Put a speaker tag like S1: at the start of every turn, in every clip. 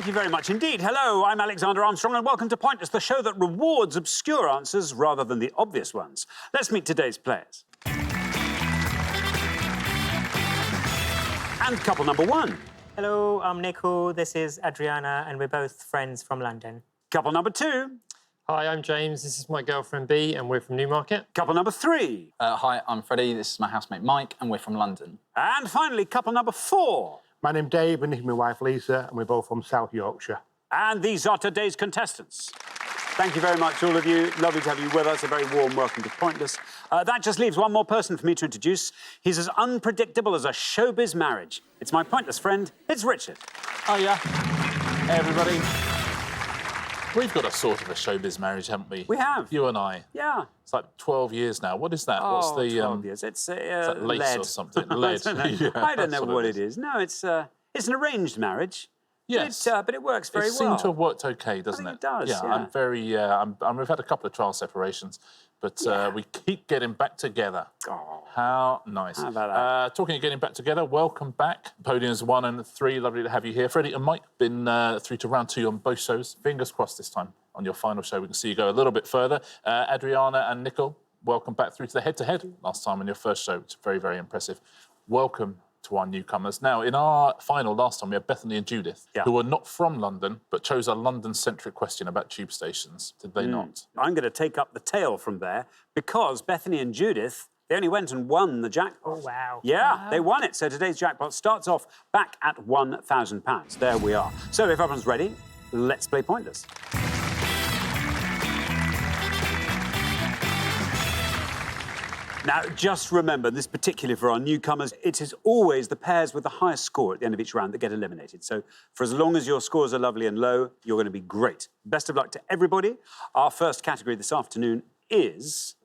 S1: Thank you very much indeed. Hello, I'm Alexander Armstrong, and welcome to Pointless, the show that rewards obscure answers rather than the obvious ones. Let's meet today's players. And couple number one.
S2: Hello, I'm Nico, this is Adriana, and we're both friends from London.
S1: Couple number two.
S3: Hi, I'm James, this is my girlfriend Bea, and we're from Newmarket.
S1: Couple number three.
S4: Hi, I'm Freddie, this is my housemate Mike, and we're from London.
S1: And finally, couple number four.
S5: My name's Dave, and this is my wife Lisa, and we're both from South Yorkshire.
S1: And these are today's contestants. Thank you very much, all of you. Lovely to have you with us. A very warm welcome to Pointless. That just leaves one more person for me to introduce. He's as unpredictable as a showbiz marriage. It's my Pointless friend, it's Richard.
S6: Oh, yeah. Hey, everybody. We've got a sort of a showbiz marriage, haven't we?
S1: We have.
S6: You and I.
S1: Yeah.
S6: It's like 12 years now. What is that?
S1: Oh,
S6: What's the
S1: 12 years. It's
S6: like lace
S1: lead.
S6: or something. Lead.
S1: I don't know what it is. No, it's an arranged marriage.
S6: Yes.
S1: But it works very well.
S6: It seemed to have worked okay, doesn't
S1: think
S6: it?
S1: it does, yeah.
S6: I'm very... we've had a couple of trial separations, but we keep getting back together.
S1: Oh.
S6: How nice.
S1: How about that?
S6: Talking of getting back together, welcome back. Podiums 1 and 3, lovely to have you here. Freddie and Mike, been through to round 2 on both shows. Fingers crossed this time on your final show we can see you go a little bit further. Adriana and Nicole, welcome back through to the head-to-head last time on your first show, which is very, very impressive. Welcome to our newcomers. Now, in our final last time, we had Bethany and Judith, who were not from London, but chose a London-centric question about tube stations. Did they not?
S1: I'm going to take up the tail from there, because Bethany and Judith, they only went and won the jackpot.
S2: Oh, wow.
S1: Yeah, they won it. So today's jackpot starts off back at £1,000. There we are. So if everyone's ready, let's play Pointless. Now, just remember, this particularly for our newcomers, it is always the pairs with the highest score at the end of each round that get eliminated. So for as long as your scores are lovely and low, you're going to be great. Best of luck to everybody. Our first category this afternoon is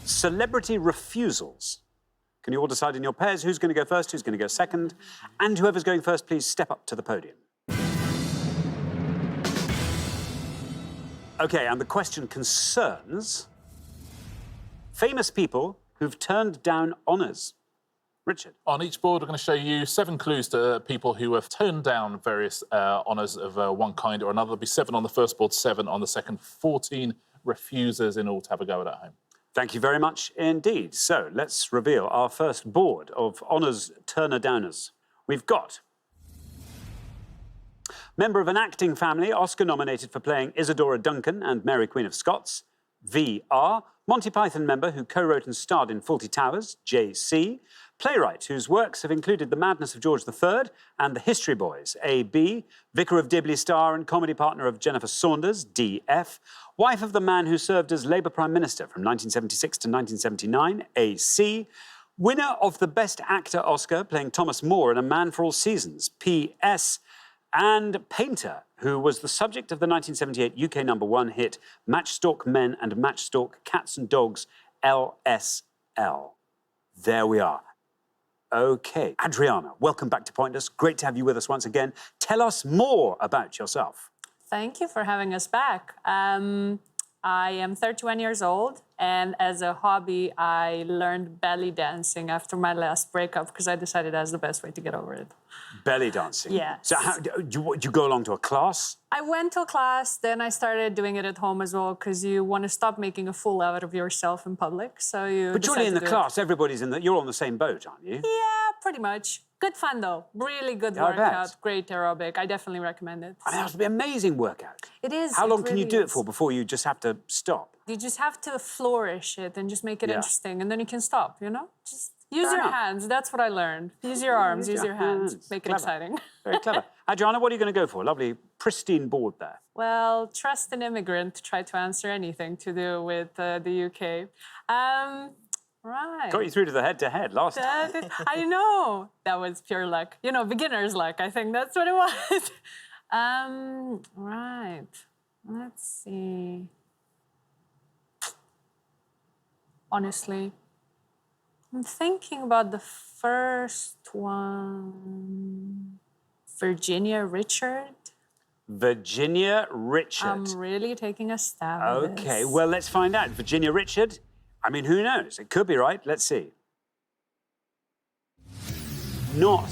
S1: celebrity refusals. Can you all decide in your pairs who's going to go first, who's going to go second? And whoever's going first, please step up to the podium. OK, and the question concerns famous people who've turned down honours. Richard.
S6: On each board, we're going to show you 7 clues to people who have turned down various honours of one kind or another. There'll be 7 on the first board, 7 on the second, 14 refusers in all to have a go at home.
S1: Thank you very much indeed. So let's reveal our first board of honours turner-downers. We've got member of an acting family, Oscar nominated for playing Isadora Duncan and Mary Queen of Scots, VR. Monty Python member who co-wrote and starred in Fawlty Towers, JC. Playwright whose works have included The Madness of George III and The History Boys, AB. Vicar of Dibley star and comedy partner of Jennifer Saunders, DF. Wife of the man who served as Labour Prime Minister from 1976 to 1979, AC. Winner of the Best Actor Oscar, playing Thomas More in A Man for All Seasons, PS. And painter, who was the subject of the 1978 UK #1 hit Matchstalk Men and Matchstalk Cats and Dogs, LSL. There we are. OK. Adriana, welcome back to Pointless. Great to have you with us once again. Tell us more about yourself.
S7: Thank you for having us back. I am 31 years old, and as a hobby, I learned belly dancing after my last breakup because I decided that's the best way to get over it.
S1: Belly dancing?
S7: Yes.
S1: So do you go along to a class?
S7: I went to a class, then I started doing it at home as well because you want to stop making a fool out of yourself in public, so you
S1: But surely in the class, everybody's you're on the same boat, aren't you?
S7: Yeah, pretty much. Good fun, though. Really good
S1: Yeah, I bet.
S7: workout. Great aerobic. I definitely recommend it.
S1: I mean, that must be an amazing workout.
S7: It is.
S1: How long can you
S7: really
S1: do it
S7: is.
S1: for before you just have to stop?
S7: You just have to flourish it and just make it
S1: Yeah.
S7: interesting, and then you can stop, you know? Just use
S1: Fair
S7: your
S1: enough.
S7: hands. That's what I learned. Use your arms, use your hands. Make it
S1: Clever.
S7: exciting.
S1: Very clever. Adriana, what are you going to go for? Lovely, pristine board there.
S7: Well, trust an immigrant to try to answer anything to do with the UK. Right.
S1: Got you through to the head-to-head last time.
S7: I know. That was pure luck. You know, beginner's luck. I think that's what it was. Right. Let's see. Honestly, I'm thinking about the first one. Virginia Richard.
S1: Virginia Richard.
S7: I'm really taking a stab at
S1: OK,
S7: this.
S1: well, let's find out. Virginia Richard, I mean, who knows? It could be right. Let's see. Not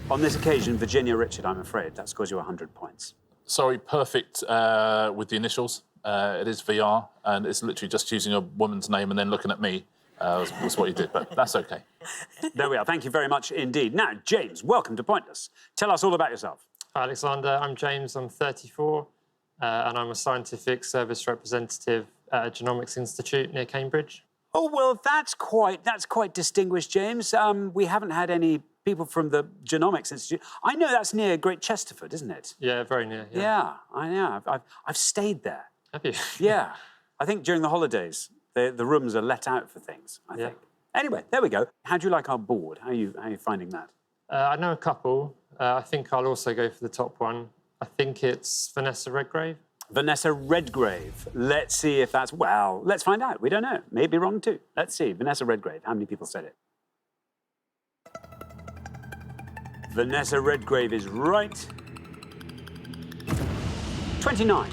S1: On this occasion, Virginia Richard, I'm afraid, that scores you 100 points.
S6: Sorry, perfect with the initials. It is VR, and it's literally just choosing a woman's name and then looking at me was what you did, but that's OK.
S1: There we are. Thank you very much indeed. Now, James, welcome to Pointless. Tell us all about yourself.
S3: Hi, Alexander. I'm James. I'm 34, and I'm a scientific service representative at a genomics institute near Cambridge.
S1: Oh, well, that's quite distinguished, James. We haven't had any people from the Genomics Institute. I know that's near Great Chesterford, isn't it?
S3: Yeah, very near.
S1: Yeah, I know. I've stayed there.
S3: Have you?
S1: Yeah. I think during the holidays, the rooms are let out for things, I think. Anyway, there we go. How do you like our board? How are you finding that?
S3: I know a couple. I think I'll also go for the top one. I think it's Vanessa Redgrave.
S1: Vanessa Redgrave. Let's see if that's... Well, let's find out. We don't know. Maybe wrong too. Let's see. Vanessa Redgrave. How many people said it? Vanessa Redgrave is right. 29.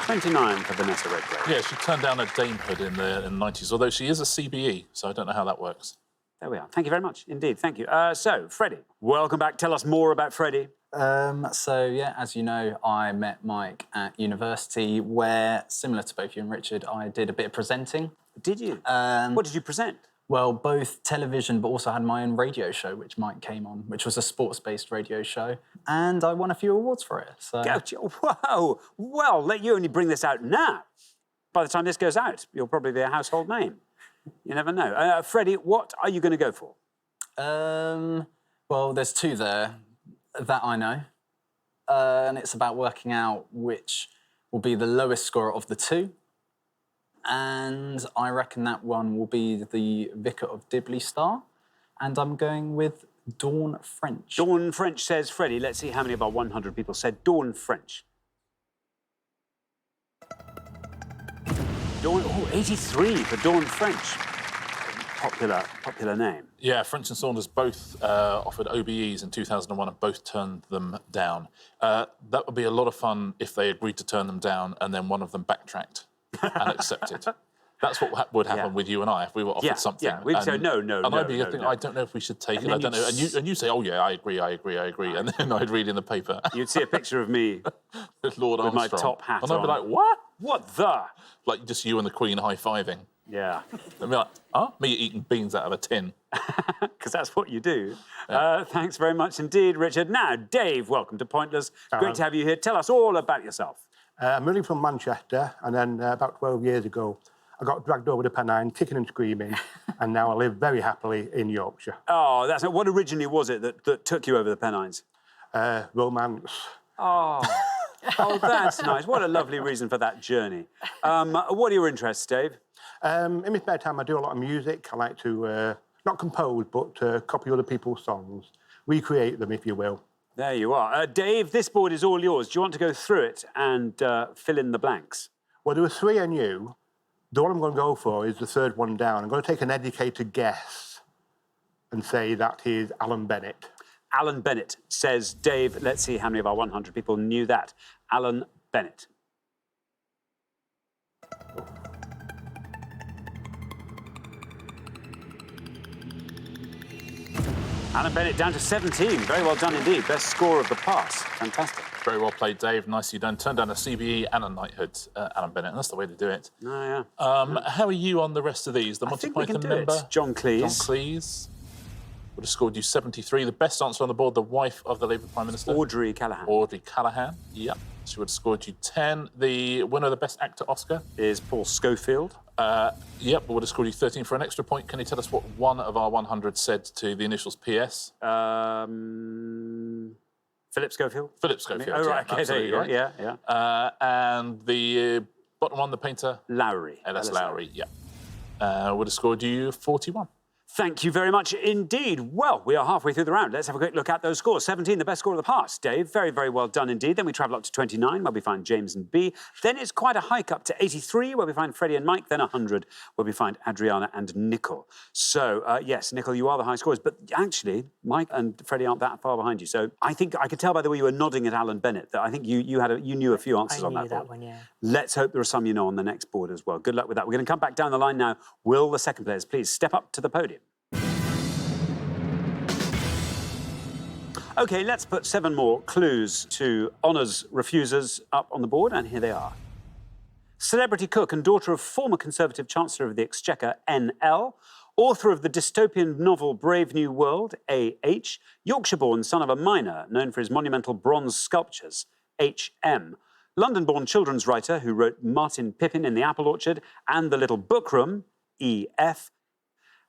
S1: 29 for Vanessa Redgrave.
S6: Yeah, she turned down a damehood in the 90s, although she is a CBE, so I don't know how that works.
S1: There we are. Thank you very much indeed. Thank you. So, Freddie, welcome back. Tell us more about Freddie.
S4: So, yeah, as you know, I met Mike at university where, similar to both you and Richard, I did a bit of presenting.
S1: Did you? What did you present?
S4: Well, both television, but also had my own radio show, which Mike came on, which was a sports-based radio show. And I won a few awards for it. So.
S1: Whoa! Well, you only bring this out now. By the time this goes out, you'll probably be a household name. You never know. Freddie, what are you going to go for?
S4: Well, there's two there that I know. And it's about working out which will be the lowest score of the two. And I reckon that one will be the Vicar of Dibley Star. And I'm going with Dawn French.
S1: Dawn French says Freddie. Let's see how many of our 100 people said Dawn French. Dawn, 83 for Dawn French. Popular name.
S6: Yeah, French and Saunders both offered OBEs in 2001 and both turned them down. That would be a lot of fun if they agreed to turn them down and then one of them backtracked and accepted. That's what would happen with you and I if we were offered something.
S1: Yeah, we'd say no.
S6: And I'd be thinking, I don't know if we should take it. I don't know. And you say, oh yeah, I agree. And then I'd read in the paper.
S1: You'd see a picture of me
S6: Lord
S1: with
S6: Armstrong.
S1: my top hat
S6: and
S1: on.
S6: I'd be like, what?
S1: What the?
S6: Like just you and the Queen high-fiving.
S1: Yeah.
S6: I'd be like, me eating beans out of a tin.
S1: Because that's what you do. Thanks very much indeed, Richard. Now, Dave, welcome to Pointless. Great to have you here. Tell us all about yourself.
S5: I'm really from Manchester, and then about 12 years ago, I got dragged over the Pennine, kicking and screaming, and now I live very happily in Yorkshire.
S1: Oh, what originally was it that took you over the Pennines?
S5: Romance.
S1: Oh. Oh, that's nice. What a lovely reason for that journey. What are your interests, Dave?
S5: In my spare time, I do a lot of music. I like to, not compose, but copy other people's songs, recreate them, if you will.
S1: There you are. Dave, this board is all yours. Do you want to go through it and fill in the blanks?
S5: Well, there were three I knew. The one I'm going to go for is the third one down. I'm going to take an educated guess and say that is Alan Bennett.
S1: Alan Bennett, says Dave. Let's see how many of our 100 people knew that. Alan Bennett. Alan Bennett down to 17. Very well done indeed. Best score of the pass. Fantastic.
S6: Very well played, Dave. Nicely done. Turned down a CBE and a knighthood, Alan Bennett. And that's the way to do it.
S1: Oh, yeah.
S6: How are you on the rest of these? The Monty Python member?
S1: John Cleese.
S6: John Cleese would have scored you 73. The best answer on the board, the wife of the Labour Prime Minister.
S1: Audrey Callaghan.
S6: Audrey Callaghan, yep. She would have scored you 10. The winner of the Best Actor Oscar
S1: is Paul Schofield.
S6: Yep, would have scored you 13 for an extra point. Can you tell us what one of our 100 said to the initials PS?
S1: Philip Schofield.
S6: Philip Schofield.
S1: Oh, right, okay, there you go.
S6: Right.
S1: Yeah.
S6: And the bottom one, the painter?
S1: Lowry.
S6: Ellis Lowry, yeah. Would have scored you 41.
S1: Thank you very much indeed. Well, we are halfway through the round. Let's have a quick look at those scores. 17, the best score of the past. Dave, very, very well done indeed. Then we travel up to 29, where we find James and B. Then it's quite a hike up to 83, where we find Freddie and Mike. Then 100, where we find Adriana and Nicol. So, yes, Nicol, you are the high scorers. But actually, Mike and Freddie aren't that far behind you. So I think I could tell by the way you were nodding at Alan Bennett that I think you knew a few answers on that board.
S2: I knew that one, yeah.
S1: Let's hope there are some you know on the next board as well. Good luck with that. We're going to come back down the line now. Will the second players please step up to the podium? OK, let's put 7 more clues to honours refusers up on the board, and here they are. Celebrity cook and daughter of former Conservative Chancellor of the Exchequer, N.L., author of the dystopian novel Brave New World, A.H., Yorkshire-born son of a miner known for his monumental bronze sculptures, H.M., London-born children's writer who wrote Martin Pippin in the Apple Orchard and The Little Book Room, E.F.,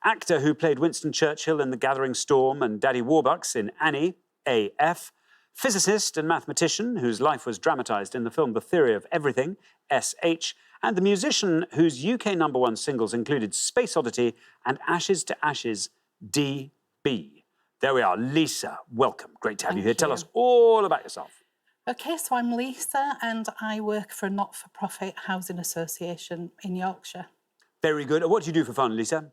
S1: actor who played Winston Churchill in The Gathering Storm and Daddy Warbucks in Annie, A.F., physicist and mathematician whose life was dramatised in the film The Theory of Everything, S.H., and the musician whose UK #1 singles included Space Oddity and Ashes to Ashes, D.B. There we are. Lisa, welcome. Great to have you here. Tell us all about yourself.
S8: OK, so I'm Lisa and I work for a not-for-profit housing association in Yorkshire.
S1: Very good. What do you do for fun, Lisa?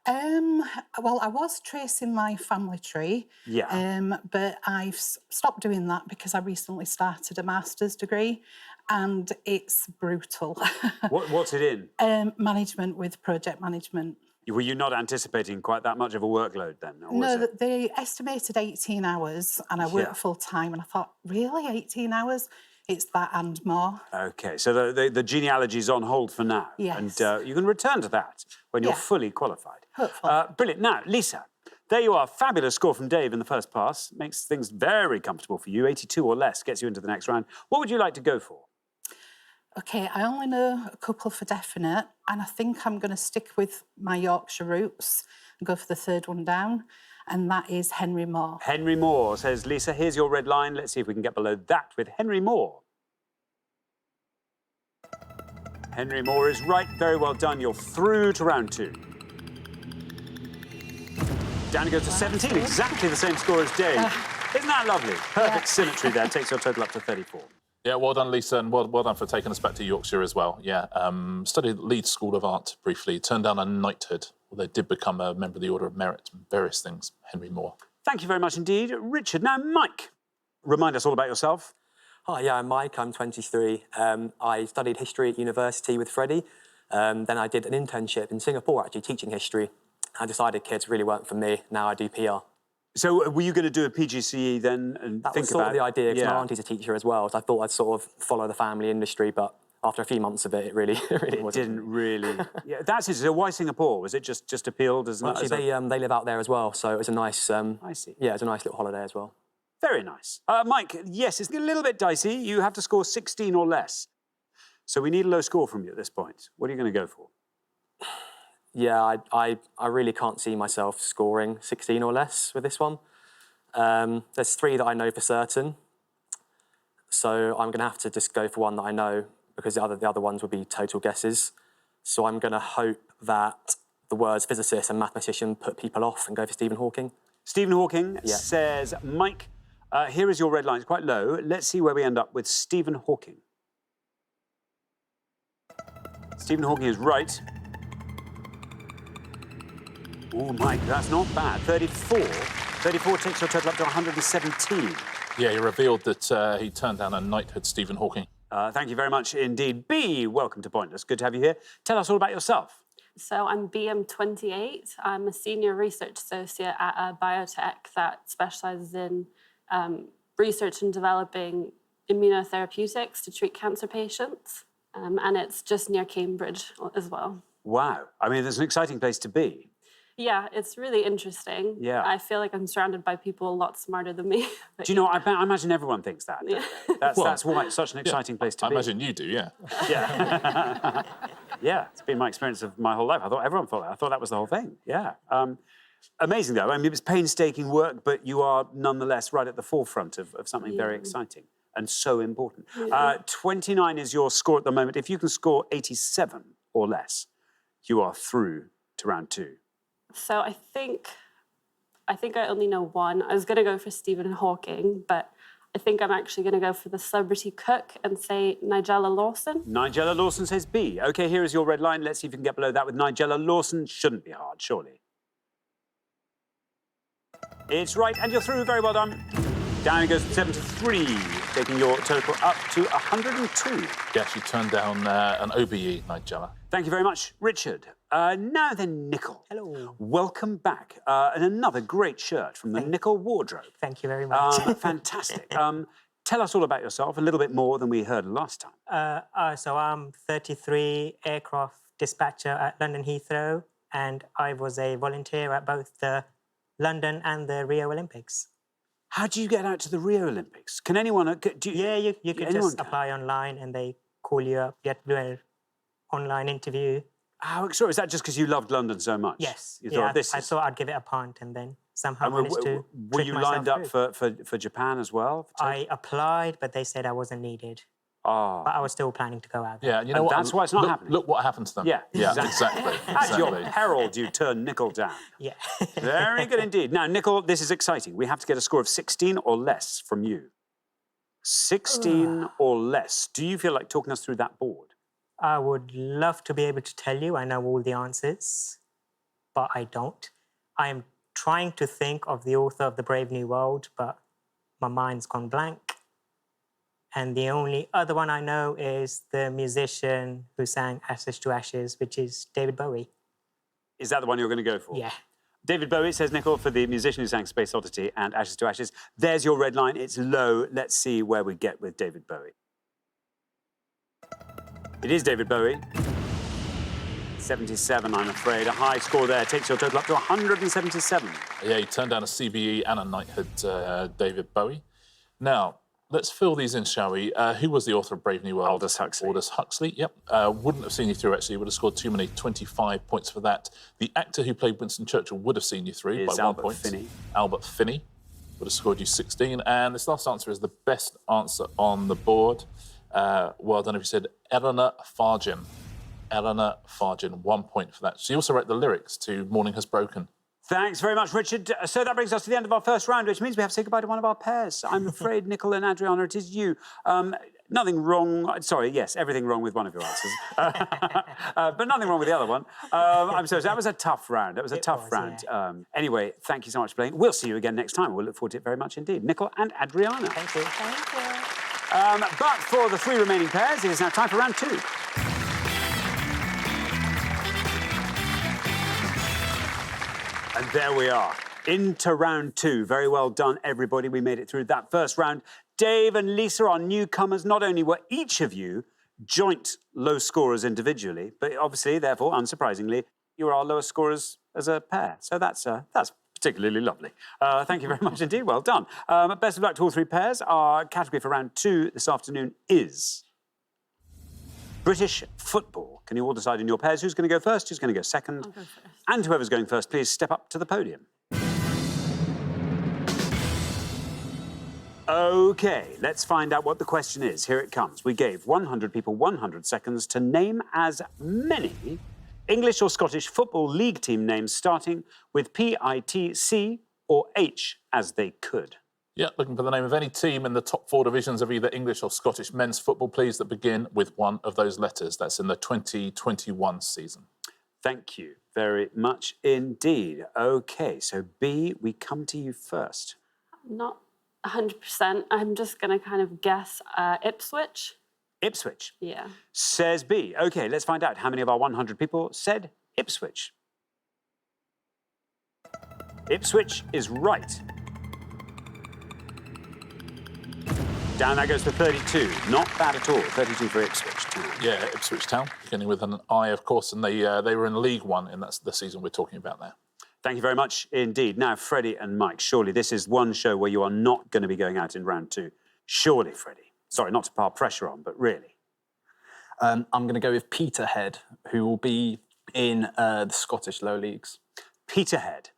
S8: Well, I was tracing my family tree, but I've stopped doing that because I recently started a master's degree and it's brutal.
S1: What's it in?
S8: Management with project management.
S1: Were you not anticipating quite that much of a workload then? Or
S8: No, they estimated 18 hours and I work full time and I thought, really, 18 hours? It's that and more.
S1: OK, so the genealogy's on hold for now.
S8: Yes.
S1: And you can return to that when you're fully qualified.
S8: Hopefully.
S1: Brilliant. Now, Lisa, there you are. Fabulous score from Dave in the first pass. Makes things very comfortable for you. 82 or less gets you into the next round. What would you like to go for?
S8: OK, I only know a couple for definite, and I think I'm going to stick with my Yorkshire roots and go for the third one down, and that is Henry Moore. Henry Moore, says Lisa. Here's your red line. Let's see if we can get below that with Henry Moore. Henry Moore is right. Very well done. You're through to round 2. Down it goes to 17, exactly the same score as Dave. Isn't that lovely? Perfect symmetry there. Takes your total up to 34.
S6: Yeah, well done, Lisa, and well done for taking us back to Yorkshire as well. Yeah, studied at Leeds School of Art briefly, turned down a knighthood, although did become a member of the Order of Merit and various things, Henry Moore.
S1: Thank you very much indeed. Richard, now Mike, remind us all about yourself.
S9: Hi, yeah, I'm Mike, I'm 23. I studied history at university with Freddie. Then I did an internship in Singapore, actually, teaching history. I decided kids really weren't for me. Now I do PR.
S1: So were you going to do a PGCE then and
S9: that
S1: think
S9: was sort
S1: about
S9: of the idea, because my auntie's a teacher as well, so I thought I'd sort of follow the family industry, but after a few months of it, it really wasn't.
S1: Didn't really. Yeah, that's it. So why Singapore? Was it just appealed as
S9: well, actually, they live out there as well, so it was a nice...
S1: I see.
S9: Yeah, it was a nice little holiday as well.
S1: Very nice. Mike, yes, it's a little bit dicey. You have to score 16 or less. So we need a low score from you at this point. What are you going to go for?
S9: Yeah, I really can't see myself scoring 16 or less with this one. There's 3 that I know for certain. So I'm going to have to just go for one that I know, because the other ones would be total guesses. So I'm going to hope that the words physicist and mathematician put people off and go for Stephen Hawking. Stephen Hawking
S1: says, Mike, here is your red line. It's quite low. Let's see where we end up with Stephen Hawking. Stephen Hawking is right. Oh, Mike, that's not bad. 34. 34 takes your total up to 117.
S6: Yeah, he revealed that he turned down a knighthood, Stephen Hawking.
S1: Thank you very much indeed. B, welcome to Pointless. Good to have you here. Tell us all about yourself.
S10: So I'm BM28. I'm a senior research associate at a biotech that specialises in research and developing immunotherapeutics to treat cancer patients. And it's just near Cambridge as well.
S1: Wow. I mean, there's an exciting place to be.
S10: Yeah, it's really interesting.
S1: Yeah.
S10: I feel like I'm surrounded by people a lot smarter than me.
S1: Do you know, I imagine everyone thinks that.
S10: Yeah.
S1: That's why it's such an exciting place to be.
S6: I imagine you do, yeah.
S1: Yeah. Yeah, it's been my experience of my whole life. I thought everyone thought that. I thought that was the whole thing, yeah. Amazing, though. I mean, it was painstaking work, but you are nonetheless right at the forefront of something very exciting and so important. 29 is your score at the moment. If you can score 87 or less, you are through to round 2.
S10: So I think I only know one. I was going to go for Stephen Hawking, but I think I'm actually going to go for the celebrity cook and say Nigella Lawson.
S1: Nigella Lawson says B. OK, here is your red line. Let's see if you can get below that with Nigella Lawson. Shouldn't be hard, surely. It's right, and you're through. Very well done. Down it goes to 73, taking your total up to 102.
S6: Yeah, she turned down an OBE, Nigella.
S1: Thank you very much, Richard. Now then, Nicol.
S2: Hello.
S1: Welcome back. And another great shirt from the Nicol wardrobe.
S2: Thank you very much.
S1: Fantastic. Tell us all about yourself, a little bit more than we heard last time.
S2: So I'm 33 aircraft dispatcher at London Heathrow, and I was a volunteer at both the London and the Rio Olympics.
S1: How do you get out to the Rio Olympics? Can anyone...
S2: You could just apply online and they call you up. You have to do an online interview.
S1: Oh, sorry, is that just because you loved London so much?
S2: Yes.
S1: You thought,
S2: I thought I'd give it a punt and then somehow managed to
S1: Were you lined up for Japan as well?
S2: I applied, but they said I wasn't needed.
S1: Oh.
S2: But I was still planning to go out there.
S6: Yeah, you know what?
S1: That's why it's not happening.
S6: Look what happened to them.
S1: Yeah,
S6: exactly.
S1: At your peril, do you turn Nicol down?
S2: Yeah.
S1: Very good indeed. Now, Nicol, this is exciting. We have to get a score of 16 or less from you. 16 or less. Do you feel like talking us through that board?
S2: I would love to be able to tell you I know all the answers, but I don't. I am trying to think of the author of The Brave New World, but my mind's gone blank. And the only other one I know is the musician who sang Ashes to Ashes, which is David Bowie.
S1: Is that the one you're going to go for?
S2: Yeah.
S1: David Bowie, says Nicol, for the musician who sang Space Oddity and Ashes to Ashes. There's your red line. It's low. Let's see where we get with David Bowie. It is David Bowie. 77, I'm afraid. A high score there takes your total up to 177.
S6: Yeah, he turned down a CBE and a knighthood, David Bowie. Now, let's fill these in, shall we? Who was the author of Brave New World?
S1: Aldous Huxley.
S6: Aldous Huxley, yep. Wouldn't have seen you through, actually. Would have scored too many, 25 points for that. The actor who played Winston Churchill would have seen you through by 1 point.
S1: Finney.
S6: Albert Finney would have scored you 16. And this last answer is the best answer on the board. Well done if you said Eleanor Fargin. Eleanor Fargin, 1 point for that. She also wrote the lyrics to Morning Has Broken.
S1: Thanks very much, Richard. So that brings us to the end of our first round, which means we have to say goodbye to one of our pairs. I'm afraid, Nicol and Adriana, it is you. Nothing wrong. Sorry, yes, everything wrong with one of your answers. But nothing wrong with the other one. I'm sorry, that was a tough round. That was a tough round. Yeah. Anyway, thank you so much for playing. We'll see you again next time. We'll look forward to it very much indeed. Nicol and Adriana.
S2: Thank you.
S7: Thank you.
S1: But for the 3 remaining pairs, it is now time for round 2. And there we are, into round 2. Very well done, everybody. We made it through that first round. Dave and Lisa are newcomers. Not only were each of you joint low scorers individually, but obviously, therefore, unsurprisingly, you are our lowest scorers as a pair. So that's particularly lovely. Thank you very much indeed. Well done. Best of luck to all 3 pairs. Our category for round 2 this afternoon is British football. Can you all decide in your pairs who's going to go first, who's going to go second?
S10: I'll go first.
S1: And whoever's going first, please step up to the podium. OK, let's find out what the question is. Here it comes. We gave 100 people 100 seconds to name as many English or Scottish Football League team names starting with P-I-T-C or H as they could.
S6: Yeah, looking for the name of any team in the top 4 divisions of either English or Scottish men's football, please, that begin with one of those letters. That's in the 2021 season.
S1: Thank you very much indeed. OK, so B, we come to you first.
S10: Not 100%. I'm just going to kind of guess Ipswich.
S1: Ipswich.
S10: Yeah.
S1: Says B. OK, let's find out how many of our 100 people said Ipswich. Ipswich is right. Down that goes to 32. Not bad at all. 32 for Ipswich Town.
S6: Yeah, Ipswich Town, beginning with an I, of course, and they were in League One, and that's the season we're talking about there.
S1: Thank you very much indeed. Now, Freddie and Mike, surely this is one show where you are not going to be going out in round 2. Surely, Freddie. Sorry, not to pile pressure on, but really.
S4: I'm going to go with Peterhead, who will be in the Scottish low leagues.
S1: Peterhead,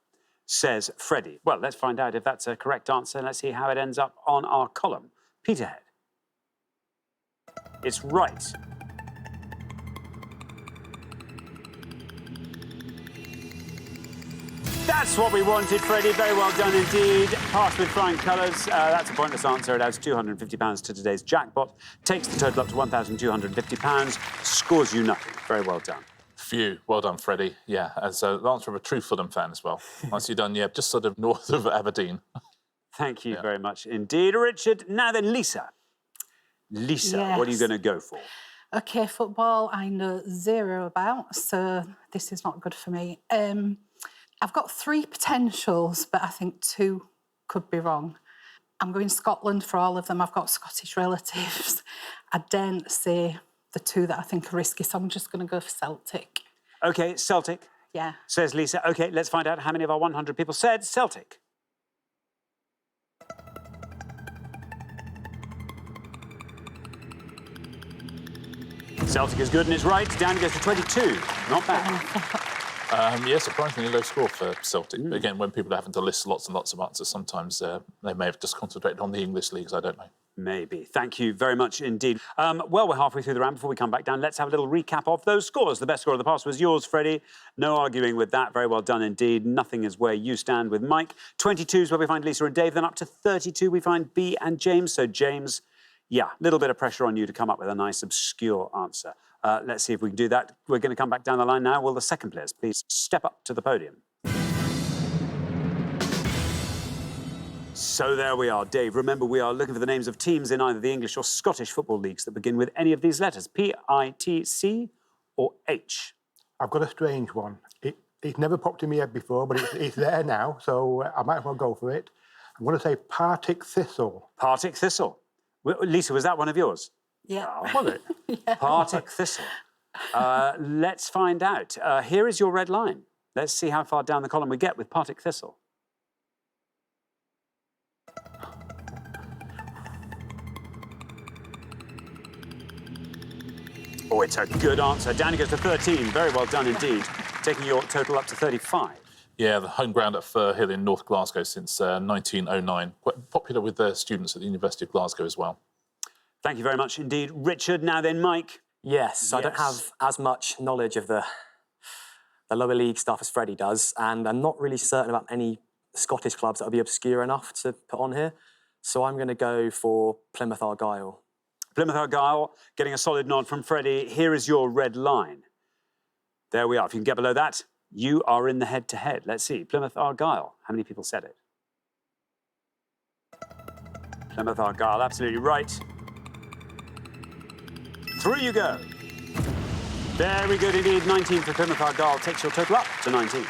S1: says Freddie. Well, let's find out if that's a correct answer. Let's see how it ends up on our column. Peterhead. It's right. That's what we wanted, Freddie. Very well done indeed. Passed with flying colours. That's a pointless answer. It adds £250 to today's jackpot. Takes the total up to £1,250. Scores you nothing. Very well done.
S6: Phew. Well done, Freddie. Yeah, as the answer of a true Fulham fan as well. Nicely done, yeah, just sort of north of Aberdeen.
S1: Thank you very much indeed, Richard. Now then, Lisa. Lisa, what are you going to go for?
S8: OK, football I know zero about, so this is not good for me. I've got 3 potentials, but I think 2 could be wrong. I'm going Scotland for all of them. I've got Scottish relatives. I daren't say the 2 that I think are risky, so I'm just going to go for Celtic.
S1: OK, Celtic.
S8: Yeah.
S1: Says Lisa. OK, let's find out how many of our 100 people said Celtic. Celtic is good and it's right. Down goes to 22. Not bad.
S6: Yeah, surprisingly low score for Celtic. But again, when people are having to list lots and lots of answers, sometimes they may have just concentrated on the English leagues, I don't know.
S1: Maybe. Thank you very much indeed. Well, we're halfway through the round. Before we come back down, let's have a little recap of those scores. The best score of the past was yours, Freddie. No arguing with that. Very well done indeed. Nothing is where you stand with Mike. 22 is where we find Lisa and Dave. Then up to 32 we find B and James. So James, yeah, a little bit of pressure on you to come up with a nice obscure answer. Let's see if we can do that. We're going to come back down the line now. Will the second players please step up to the podium? So there we are, Dave. Remember, we are looking for the names of teams in either the English or Scottish football leagues that begin with any of these letters, P, I, T, C or H.
S5: I've got a strange one. It's never popped in my head before, but it's there now, so I might as well go for it. I'm going to say Partick Thistle.
S1: Partick Thistle. Lisa, was that one of yours?
S8: Yeah.
S1: Oh, was it? Yeah. Partick Thistle. Let's find out. Here is your red line. Let's see how far down the column we get with Partick Thistle. Oh, it's a good answer. Down it goes to 13. Very well done indeed. Taking your total up to 35.
S6: Yeah, the home ground at Fir Hill in North Glasgow since 1909. Quite popular with the students at the University of Glasgow as well.
S1: Thank you very much indeed. Richard, now then Mike.
S9: Yes, I don't have as much knowledge of the lower league stuff as Freddie does, and I'm not really certain about any Scottish clubs that would be obscure enough to put on here. So I'm going to go for Plymouth Argyle.
S1: Plymouth Argyle, getting a solid nod from Freddie. Here is your red line. There we are. If you can get below that, you are in the head-to-head. Let's see. Plymouth Argyle. How many people said it? Plymouth Argyle, absolutely right. Through you go. Very good indeed. 19 for Plymouth Argyle takes your total up to 19.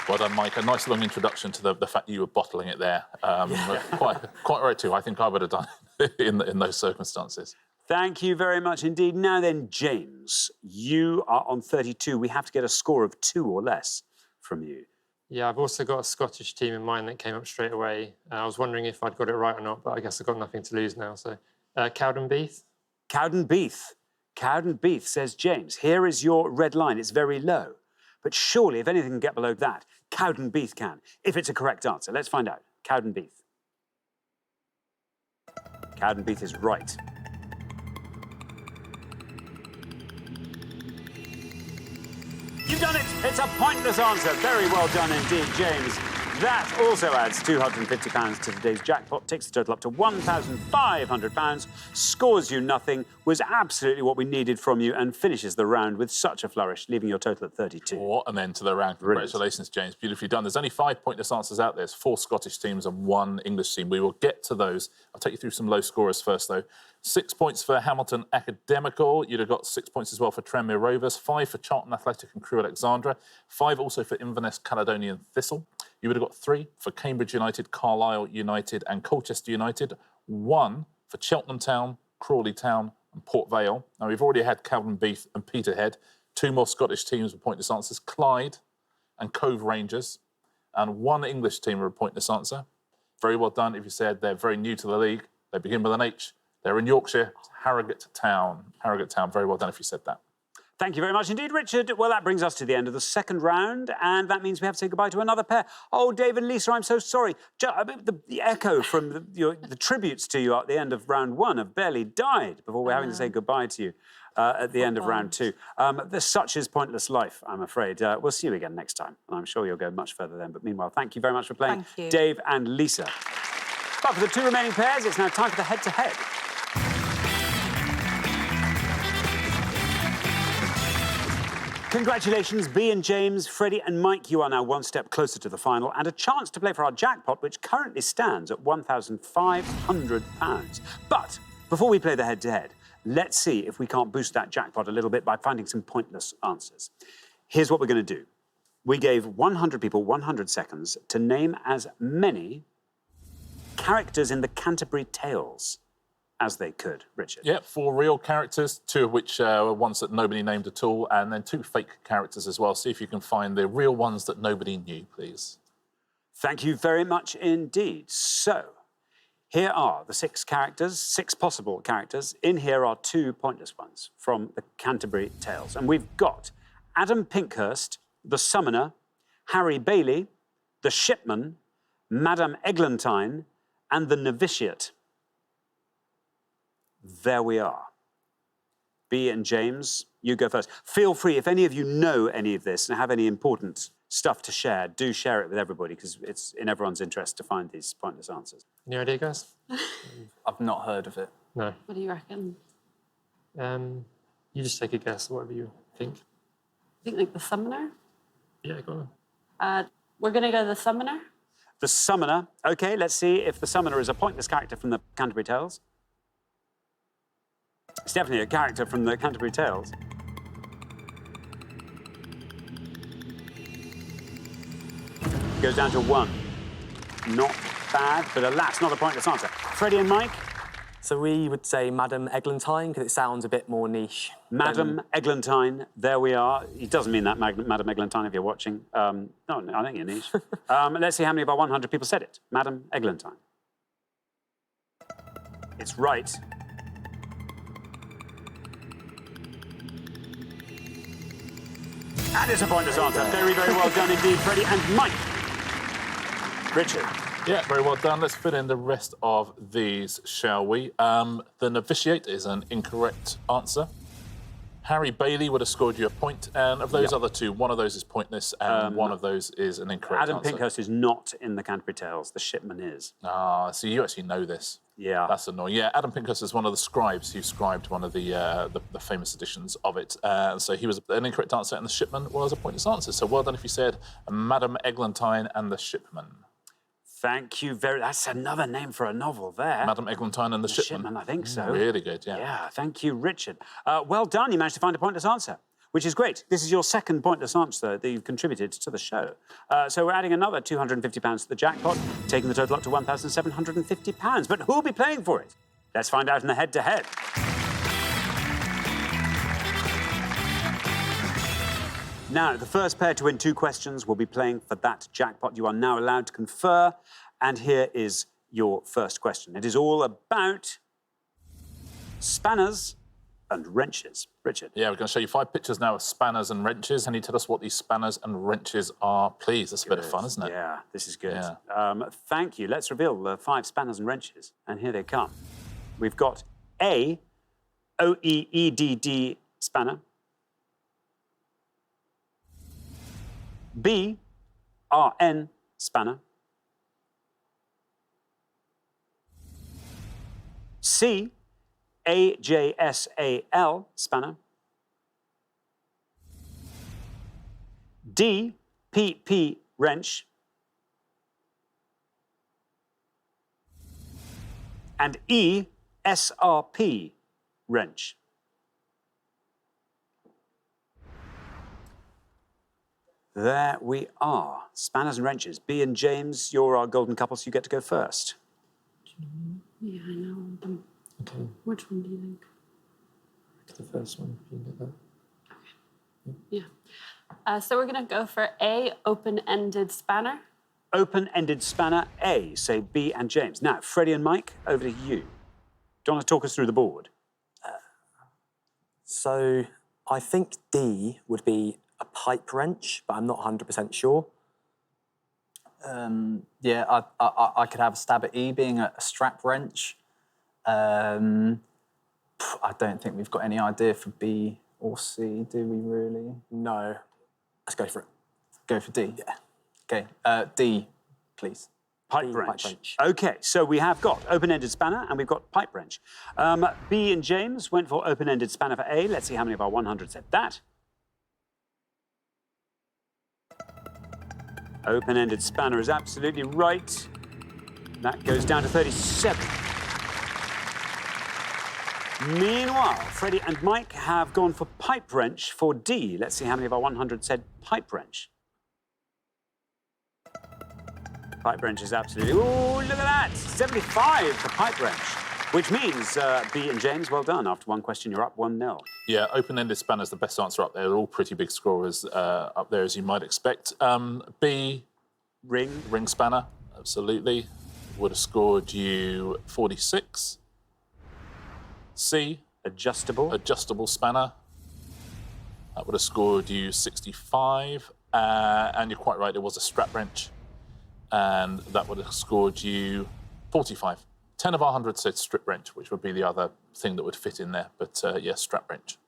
S6: Well done, Mike. A nice long introduction to the fact that you were bottling it there. Quite right too. I think I would have done it in those circumstances.
S1: Thank you very much indeed. Now then, James, you are on 32. We have to get a score of 2 or less from you.
S3: Yeah, I've also got a Scottish team in mind that came up straight away. I was wondering if I'd got it right or not, but I guess I've got nothing to lose now. So, Cowdenbeath.
S1: Cowdenbeath. Cowdenbeath, says James. Here is your red line. It's very low. But surely, if anything can get below that, Cowdenbeath can, if it's a correct answer. Let's find out. Cowdenbeath. Cowdenbeath is right. You've done it! It's a pointless answer. Very well done indeed, James. That also adds £250 to today's jackpot, takes the total up to £1,500, scores you nothing, was absolutely what we needed from you, and finishes the round with such a flourish, leaving your total at 32.
S6: What an end to the round. Congratulations, James. Beautifully done. There's only 5 pointless answers out there. There's 4 Scottish teams and 1 English team. We will get to those. I'll take you through some low scorers first, though. 6 points for Hamilton Academical. You'd have got 6 points as well for Tranmere Rovers, 5 for Charlton Athletic and Crewe Alexandra, 5 also for Inverness Caledonian Thistle. You would have got 3 for Cambridge United, Carlisle United and Colchester United, 1 for Cheltenham Town, Crawley Town and Port Vale. Now, we've already had Cowdenbeath and Peterhead. 2 more Scottish teams with pointless answers, Clyde and Cove Rangers, and 1 English team with a pointless answer. Very well done if you said they're very new to the league. They begin with an H. They're in Yorkshire, Harrogate Town. Harrogate Town, very well done if you said that.
S1: Thank you very much indeed, Richard. Well, that brings us to the end of the second round, and that means we have to say goodbye to another pair. Oh, Dave and Lisa, I'm so sorry. The echo from the tributes to you at the end of round 1 have barely died before we're having to say goodbye to you at the end of round 2. Such is pointless life, I'm afraid. We'll see you again next time, and I'm sure you'll go much further then. But meanwhile, thank you very much for playing, Dave and Lisa. But for the 2 remaining pairs, it's now time for the head-to-head. Congratulations, B and James, Freddie and Mike. You are now 1 step closer to the final and a chance to play for our jackpot, which currently stands at £1,500. But before we play the head-to-head, let's see if we can't boost that jackpot a little bit by finding some pointless answers. Here's what we're going to do. We gave 100 people 100 seconds to name as many characters in the Canterbury Tales as they could, Richard.
S6: Yeah, 4 real characters, 2 of which were ones that nobody named at all, and then 2 fake characters as well. See if you can find the real ones that nobody knew, please.
S1: Thank you very much indeed. So, here are the 6 characters, 6 possible characters. In here are 2 pointless ones from the Canterbury Tales. And we've got Adam Pinkhurst, the Summoner, Harry Bailey, the Shipman, Madame Eglantine, and the Novitiate. There we are. B and James, you go first. Feel free, if any of you know any of this and have any important stuff to share, do share it with everybody, because it's in everyone's interest to find these pointless answers.
S3: Any idea, guys?
S4: I've not heard of it.
S3: No.
S10: What do you reckon?
S3: You just take a guess, whatever you think.
S10: I think like the Summoner?
S3: Yeah, go
S10: on. We're going to go the Summoner.
S1: The Summoner. OK, let's see if the Summoner is a pointless character from the Canterbury Tales. It's definitely a character from the Canterbury Tales. Goes down to 1. Not bad, but alas, not a pointless answer. Freddie and Mike?
S9: So we would say Madame Eglantine, because it sounds a bit more niche.
S1: Madame Eglantine, there we are. He doesn't mean that, Madame Eglantine, if you're watching. No, I think you're niche. Let's see how many of our 100 people said it. Madame Eglantine. It's right. That is a pointless answer. Very, very well done indeed, Freddie and Mike. Richard.
S6: Yeah, very well done. Let's fit in the rest of these, shall we? The Novitiate is an incorrect answer. Harry Bailey would have scored you a point, and of those other 2, one of those is pointless, and one of those is an incorrect
S1: answer.
S6: answer.
S1: Adam Pinkhurst is not in the Canterbury Tales. The Shipman is.
S6: Ah, so you actually know this.
S1: Yeah.
S6: That's annoying. Yeah, Adam Pinkhurst is one of the scribes who scribed one of the famous editions of it. So he was an incorrect answer, and the Shipman was a pointless answer. So well done if you said Madame Eglantine and the Shipman.
S1: Thank you very... That's another name for a novel there.
S6: Madame Eglantine and the Shipman.
S1: I think so.
S6: Really good, yeah.
S1: Yeah, thank you, Richard. Well done, you managed to find a pointless answer, which is great. This is your second pointless answer that you've contributed to the show. So we're adding another £250 to the jackpot, taking the total up to £1,750. But who'll be playing for it? Let's find out in the head-to-head. Now, the first pair to win 2 questions will be playing for that jackpot. You are now allowed to confer. And here is your first question. It is all about spanners and wrenches. Richard.
S6: Yeah, we're going to show you 5 pictures now of spanners and wrenches. Can you tell us what these spanners and wrenches are, please? That's a bit of fun, isn't it?
S1: Yeah, this is good.
S6: Yeah.
S1: Thank you. Let's reveal the 5 spanners and wrenches. And here they come. We've got A, OEEDD spanner. B, RN spanner. C, AJSAL spanner. D, PP wrench. And E, SRP wrench. There we are. Spanners and wrenches. B and James, you're our golden couple, so you get to go first.
S10: Yeah, I know them.
S3: Okay.
S10: Which one do you think?
S3: The first one, you can get that.
S10: Okay. Yeah. So we're going to go for A, open-ended spanner.
S1: Open-ended spanner A. Say B and James. Now, Freddie and Mike, over to you. Do you want to talk us through the board?
S9: So I think D would be a pipe wrench, but I'm not 100% sure.
S4: Yeah, I could have a stab at E being a strap wrench. I don't think we've got any idea for B or C, do we really?
S9: No. Let's go for it.
S4: Go for D?
S9: Yeah.
S4: OK, D, please.
S1: Pipe wrench. OK, so we have got open-ended spanner and we've got pipe wrench. B and James went for open-ended spanner for A. Let's see how many of our 100 said that. Open-ended spanner is absolutely right. That goes down to 37. Meanwhile, Freddie and Mike have gone for pipe wrench for D. Let's see how many of our 100 said pipe wrench. Pipe wrench is absolutely... Ooh, look at that! 75 for pipe wrench. Which means, B and James, well done. After one question, you're up 1-0.
S6: Yeah, open-ended spanner's the best answer up there. They're all pretty big scorers up there, as you might expect. B... Ring spanner, absolutely. Would have scored you 46. C... Adjustable spanner. That would have scored you 65. And you're quite right, it was a strap wrench. And that would have scored you 45. 10 of our 100 said strip wrench, which would be the other thing that would fit in there. But, yes, strap wrench.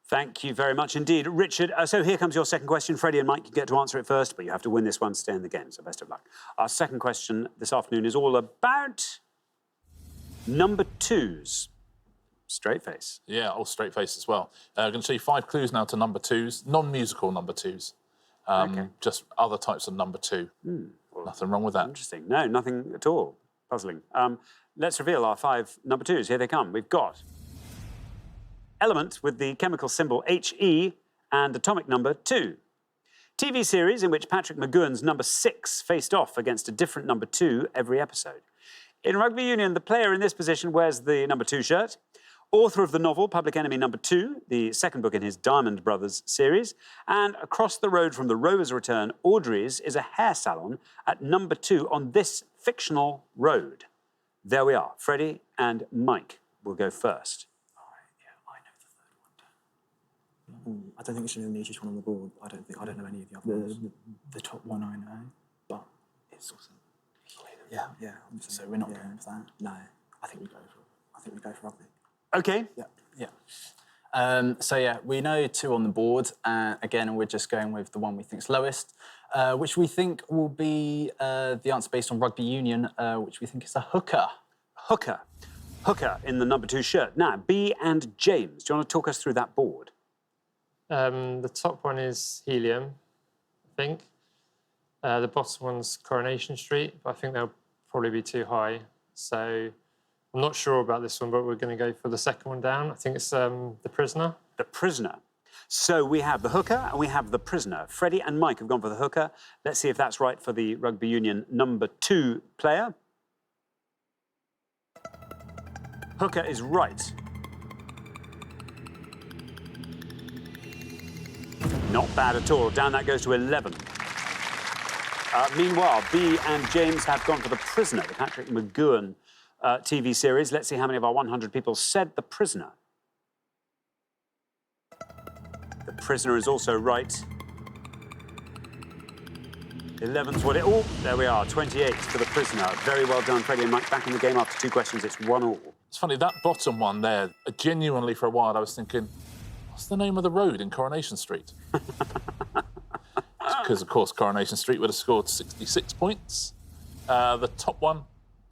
S1: Thank you very much indeed. Richard, so here comes your second question. Freddie and Mike, you get to answer it first, but you have to win this one to stay in the game, so best of luck. Our second question this afternoon is all about number 2s. Straight face.
S6: Yeah, all straight face as well. I'm going to show you 5 clues now to number 2s, non-musical number 2s. Just other types of number 2.
S1: Well,
S6: nothing wrong with that.
S1: Interesting. No, nothing at all. Puzzling. Let's reveal our 5 number 2s. Here they come. We've got element with the chemical symbol He and atomic number 2. TV series in which Patrick McGowan's number 6 faced off against a different number 2 every episode. In rugby union, the player in this position wears the number 2 shirt. Author of the novel Public Enemy No. 2, the second book in his Diamond Brothers series. And across the road from the Rover's Return, Audrey's is a hair salon at number 2 on this fictional road. There we are. Freddie and Mike will go first.
S9: I don't think it's the easiest one on the board. I don't know any of the other ones.
S11: The top one I know, but it's also... Yeah. So we're not going for that.
S9: No, I think we go for rugby.
S1: OK.
S4: So, yeah, we know 2 on the board. Again, we're just going with the one we think's lowest, which we think will be the answer based on rugby union, which we think is a hooker.
S1: Hooker in the number 2 shirt. Now, B and James, do you want to talk us through that board?
S3: The top one is Helium, I think. The bottom one's Coronation Street, but I think they'll probably be too high. So I'm not sure about this one, but we're going to go for the second one down. I think it's The Prisoner.
S1: The Prisoner. So we have the hooker and we have the prisoner. Freddie and Mike have gone for the hooker. Let's see if that's right for the rugby union number 2 player. Hooker is right. Not bad at all. Down that goes to 11. Meanwhile, B and James have gone for The Prisoner, the Patrick McGowan TV series. Let's see how many of our 100 people said The Prisoner. The Prisoner is also right. 11's what it... Oh, there we are, 28 for The Prisoner. Very well done, Freddie and Mike. Back in the game after 2 questions. It's 1-1.
S6: It's funny, that bottom one there, genuinely for a while I was thinking, what's the name of the road in Coronation Street? Because, of course, Coronation Street would have scored 66 points. The top one,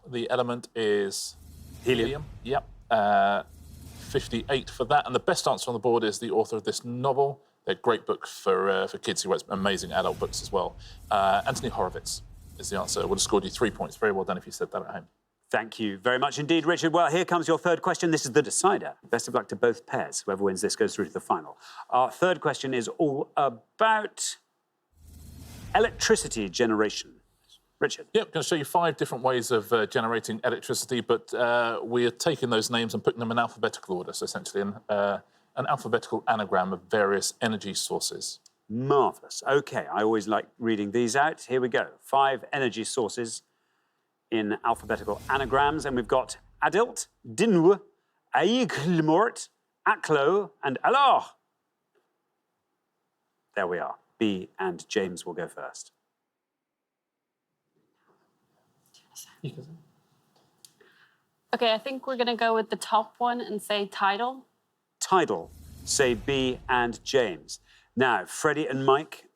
S6: the element is Helium. Yep. 58 for that. And the best answer on the board is the author of this novel. They're great books for kids who write amazing adult books as well. Anthony Horowitz is the answer. Would have scored you 3 points. Very well done if you said that at home.
S1: Thank you very much indeed, Richard. Well, here comes your third question. This is the decider. Best of luck to both pairs. Whoever wins this goes through to the final. Our third question is all about electricity generation. Richard.
S6: Yep, going to show you 5 different ways of generating electricity, but we're taking those names and putting them in alphabetical order, so essentially an alphabetical anagram of various energy sources.
S1: Marvellous. OK, I always like reading these out. Here we go. 5 energy sources in alphabetical anagrams, and we've got Adilt, Dinw, Aiglmort, Aklo, and Alors. There we are. B and James will go first.
S10: OK, I think we're going to go with the top one and say tidal.
S1: Tidal. Say B and James. Now, Freddie and Mike.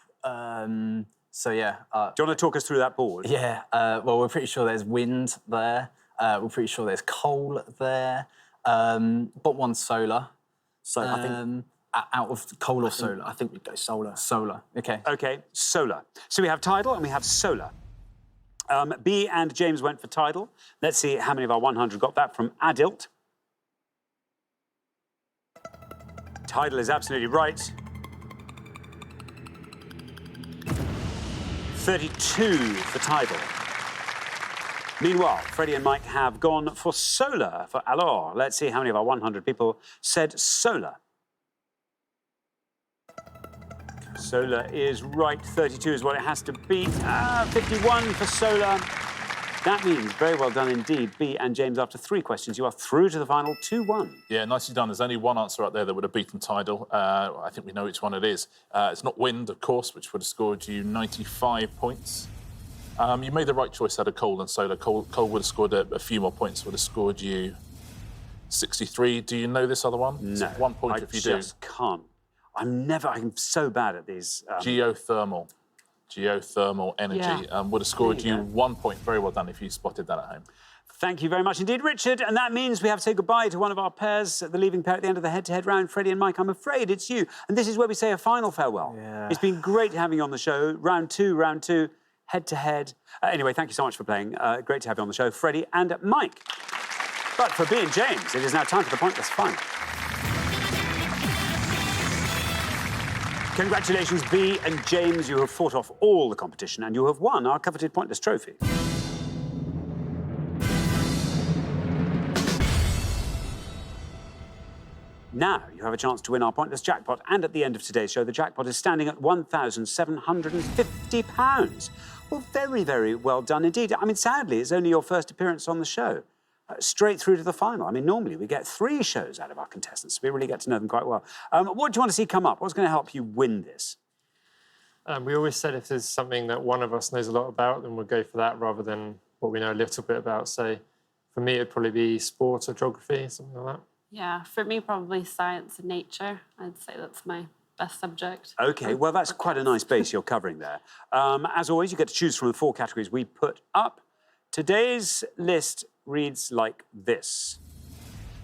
S4: So, yeah.
S1: Do you want to talk us through that board?
S4: Yeah. Well, we're pretty sure there's wind there. We're pretty sure there's coal there. But one's solar.
S9: So I think...
S4: out of coal or solar?
S9: I think we'd go solar.
S4: Solar, OK.
S1: OK, solar. So we have tidal and we have solar. B and James went for tidal. Let's see how many of our 100 got that from Adilt. Tidal is absolutely right. 32 for tidal. Meanwhile, Freddie and Mike have gone for solar for alors. Let's see how many of our 100 people said solar. Solar is right. 32 is what it has to beat. 51 for solar. That means very well done indeed. B and James, after 3 questions, you are through to the final 2-1.
S6: Yeah, nicely done. There's only one answer out there that would have beaten tidal. I think we know which one it is. It's not wind, of course, which would have scored you 95 points. You made the right choice out of coal and solar. Coal would have scored a few more points, would have scored you 63. Do you know this other one?
S1: No,
S6: it's 1 point if you do.
S1: I just can't. I'm so bad at these.
S6: Geothermal energy would have scored you 1 point. Very well done if you spotted that at home.
S1: Thank you very much indeed, Richard. And that means we have to say goodbye to one of our pairs, the leaving pair at the end of the head-to-head round. Freddie and Mike, I'm afraid it's you. And this is where we say a final farewell.
S11: Yeah.
S1: It's been great having you on the show. Round two, head-to-head. Anyway, thank you so much for playing. Great to have you on the show, Freddie and Mike. But for B and James, it is now time for the Pointless Final. Congratulations, B and James. You have fought off all the competition and you have won our coveted Pointless trophy. Now you have a chance to win our Pointless jackpot, and at the end of today's show, the jackpot is standing at £1,750. Well, very, very well done indeed. I mean, sadly, it's only your first appearance on the show. Straight through to the final. I mean, normally we get 3 shows out of our contestants. We really get to know them quite well. What do you want to see come up? What's going to help you win this?
S3: We always said if there's something that one of us knows a lot about, then we'll go for that rather than what we know a little bit about. So for me, it'd probably be sport or geography, something like that.
S10: Yeah, for me, probably science and nature. I'd say that's my best subject.
S1: OK, well, that's quite a nice base you're covering there. As always, you get to choose from the 4 categories we put up. Today's list reads like this.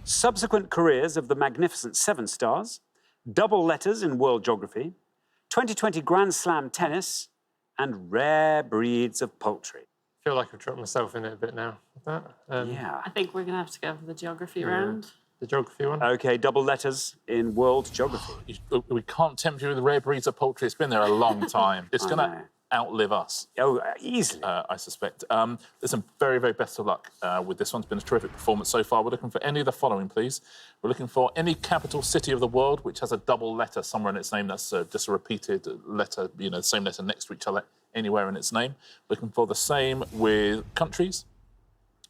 S1: Subsequent careers of the magnificent 7 stars, double letters in world geography, 2020 Grand Slam tennis, and rare breeds of poultry.
S3: I feel like I've dropped myself in it a bit now.
S1: Yeah.
S10: I think we're going to have to go for the geography round.
S3: The geography one?
S1: OK, double letters in world geography.
S6: We can't tempt you with rare breeds of poultry. It's been there a long time. It's going to outlive us.
S1: Oh, easily.
S6: I suspect. Listen, very, very best of luck with this one. It's been a terrific performance so far. We're looking for any of the following, please. We're looking for any capital city of the world which has a double letter somewhere in its name. That's just a repeated letter, you know, the same letter next to each other anywhere in its name. Looking for the same with countries.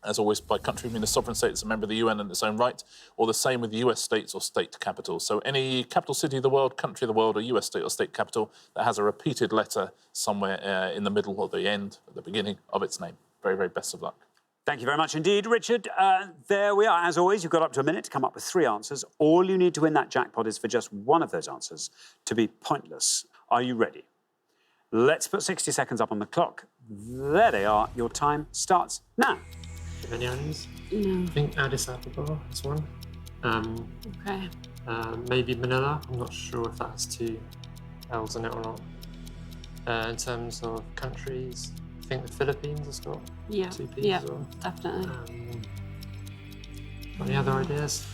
S6: As always, by country, I mean a sovereign state that's a member of the UN in its own right, or the same with US states or state capitals. So any capital city of the world, country of the world, or US state or state capital that has a repeated letter somewhere in the middle or the end, or the beginning of its name. Very, very best of luck.
S1: Thank you very much indeed, Richard. There we are. As always, you've got up to a minute to come up with 3 answers. All you need to win that jackpot is for just one of those answers to be pointless. Are you ready? Let's put 60 seconds up on the clock. There they are. Your time starts now.
S3: Any ideas?
S10: No.
S3: I think Addis Ababa is one.
S10: OK.
S3: Maybe Manila. I'm not sure if that has 2 L's in it or not. In terms of countries, I think the Philippines has got 2 P's as well.
S10: Definitely.
S3: Any other ideas?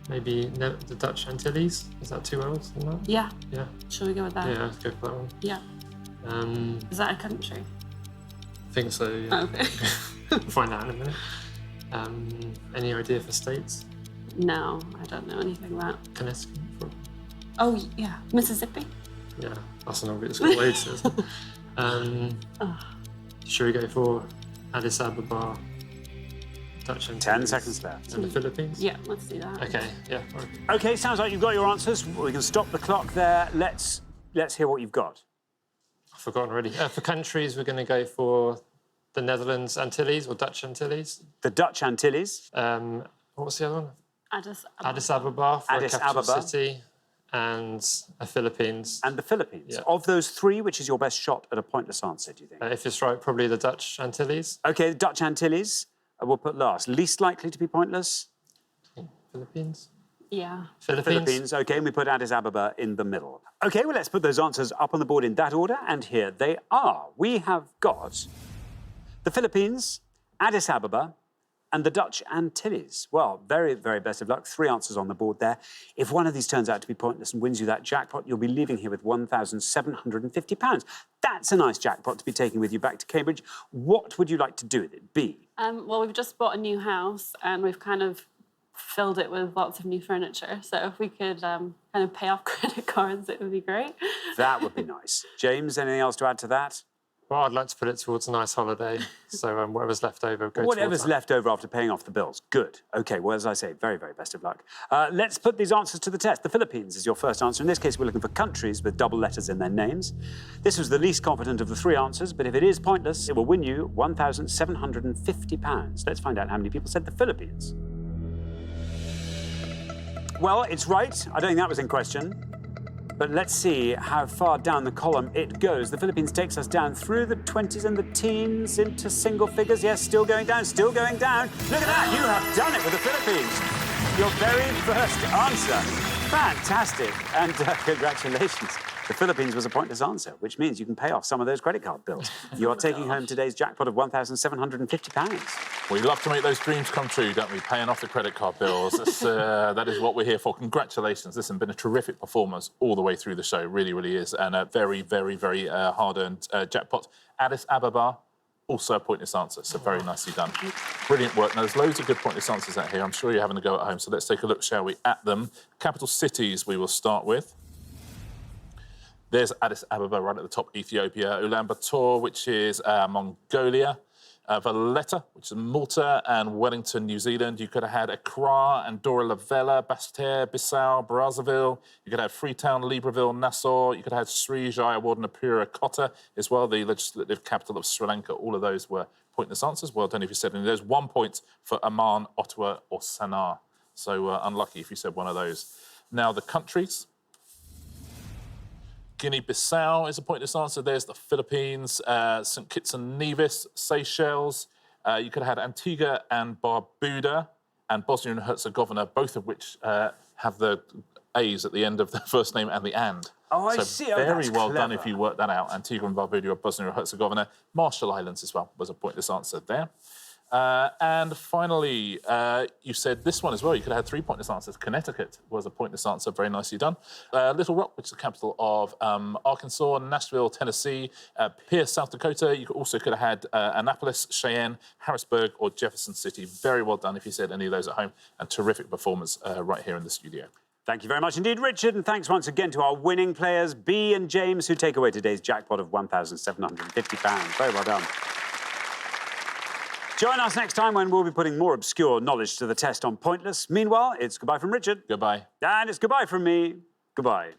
S3: Maybe the Dutch Antilles. Is that 2 L's in that?
S10: Yeah.
S3: Yeah.
S10: Shall we go with that?
S3: Yeah, let's go for that one.
S10: Yeah. Is that a country?
S3: I think so, yeah.
S10: Oh, okay.
S3: We'll find out in a minute. Any idea for states?
S10: No, I don't know anything about.
S3: Connecticut?
S10: Oh, yeah. Mississippi?
S3: Yeah, that's an obvious got loads, isn't it? Should we go for Addis Ababa, Dutch Antilles?
S1: 10 seconds left.
S3: And the Philippines?
S10: Yeah, let's do that.
S3: OK, yeah. Right.
S1: OK, sounds like you've got your answers. We can stop the clock there. Let's hear what you've got.
S3: I've forgotten already. For countries, we're going to go for the Netherlands Antilles or Dutch Antilles.
S1: The Dutch Antilles.
S3: What's the other one?
S10: Addis Ababa.
S3: Addis Ababa for
S1: Addis
S3: a capital
S1: Ababa.
S3: city, and the Philippines.
S1: And the Philippines.
S3: Yeah.
S1: Of those 3, which is your best shot at a pointless answer, do you think?
S3: If it's right, probably the Dutch Antilles.
S1: OK, the Dutch Antilles we'll put last. Least likely to be pointless?
S3: Philippines.
S10: Yeah.
S1: Philippines, OK, and we put Addis Ababa in the middle. OK, well, let's put those answers up on the board in that order, and here they are. We have got the Philippines, Addis Ababa, and the Dutch Antilles. Well, very, very best of luck. 3 answers on the board there. If one of these turns out to be pointless and wins you that jackpot, you'll be leaving here with £1,750. That's a nice jackpot to be taking with you back to Cambridge. What would you like to do with it? B.
S10: Well, we've just bought a new house and we've kind of filled it with lots of new furniture. So if we could kind of pay off credit cards, it would be great.
S1: That would be nice. James, anything else to add to that?
S3: Well, I'd like to put it towards a nice holiday. So whatever's left over, go
S1: Whatever's left over after paying off the bills. Good. OK, well, as I say, very, very best of luck. Let's put these answers to the test. The Philippines is your first answer. In this case, we're looking for countries with double letters in their names. This was the least confident of the 3 answers, but if it is pointless, it will win you £1,750. Let's find out how many people said the Philippines. Well, it's right. I don't think that was in question. But let's see how far down the column it goes. The Philippines takes us down through the 20s and the teens into single figures. Yes, still going down, still going down. Look at that, you have done it with the Philippines. Your very first answer. Fantastic, and congratulations. The Philippines was a pointless answer, which means you can pay off some of those credit card bills. You are taking home today's jackpot of £1,750.
S6: We love to make those dreams come true, don't we? Paying off the credit card bills. That is what we're here for. Congratulations. Listen, been a terrific performance all the way through the show. Really, really is. And a very, very, very hard-earned jackpot. Addis Ababa, also a pointless answer, so very nicely done. Brilliant work. Now, there's loads of good pointless answers out here. I'm sure you're having a go at home, so let's take a look, shall we, at them. Capital cities we will start with. There's Addis Ababa right at the top, Ethiopia. Ulaanbaatar, which is Mongolia. Valletta, which is Malta, and Wellington, New Zealand. You could have had Accra, Andorra la Vella, Basseterre, Bissau, Brazzaville. You could have Freetown, Libreville, Nassau. You could have Sri Jayawardenepura, Kotta as well, the legislative capital of Sri Lanka. All of those were pointless answers. Well done if you said any of those. 1 point for Amman, Ottawa, or Sanaa. So unlucky if you said one of those. Now, the countries. Guinea-Bissau is a pointless answer. There's the Philippines, St. Kitts and Nevis, Seychelles. You could have had Antigua and Barbuda and Bosnia and Herzegovina, both of which have the A's at the end of the first name and the and.
S1: Oh, I
S6: so
S1: see. Oh,
S6: very
S1: that's
S6: well done
S1: clever.
S6: if you worked that out. Antigua and Barbuda or Bosnia and Herzegovina. Marshall Islands as well was a pointless answer there. And finally, you said this one as well. You could have had 3 pointless answers. Connecticut was a pointless answer. Very nicely done. Little Rock, which is the capital of Arkansas. Nashville, Tennessee. Pierce, South Dakota. You also could have had Annapolis, Cheyenne, Harrisburg, or Jefferson City. Very well done if you said any of those at home. And terrific performance right here in the studio.
S1: Thank you very much indeed, Richard, and thanks once again to our winning players, B and James, who take away today's jackpot of £1,750. Very well done. Join us next time when we'll be putting more obscure knowledge to the test on Pointless. Meanwhile, it's goodbye from Richard.
S6: Goodbye.
S1: And it's goodbye from me. Goodbye.